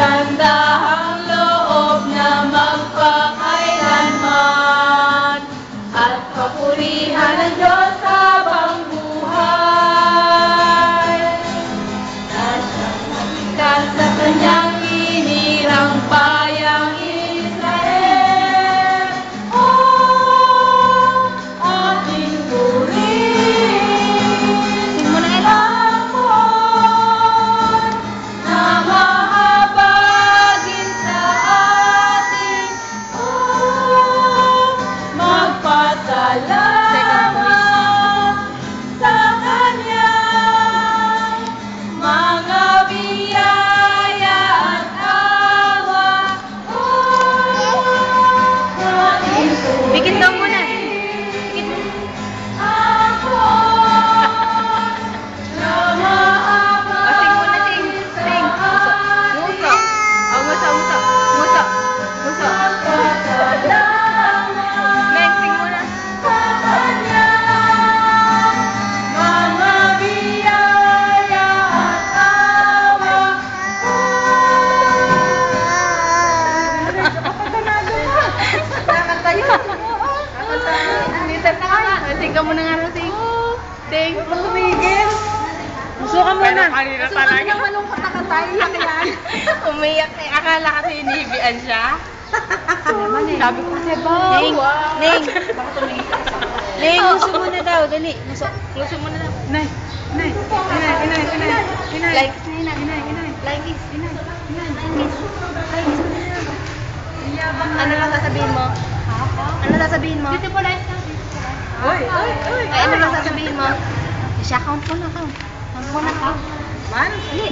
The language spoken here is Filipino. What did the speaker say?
Magandang loob na magpakailanman at papurihan ng Diyos habang buhay. At sikat sa kanyang inirang bayang Israel. Oh, ating purihin ang Lord na mahabagin sa atin. Oh, magpasalamat sa kanyang mga biyaya at awa. Oh, ating Bigit daw muna. ako na mahabagin sa Sing. Nguso. Oh, nguso. Neng, sing muna. mga biyaya at awa. Kakanta yun. Kakanta na nga. Sing ka muna nga rin, sing. Sing. Tumigil. Gusto ka muna. Kanina Gusto ka naman malungkot na kanta. Iyak yan. Umiyak eh. Akala kasi inihibian siya. Sabi ko kasi ba? Ning. Baka tumingin ka sa Ning, gusto mo na daw. Dali. Gusto mo na daw. Inay. Like kiss na yun. Like kiss. Ano lang sasabihin mo? Ano sasabihin mo? Dito po lang sa Ay, ano lang sasabihin mo? Siya, count mo na. Count mo na. Man? Dali.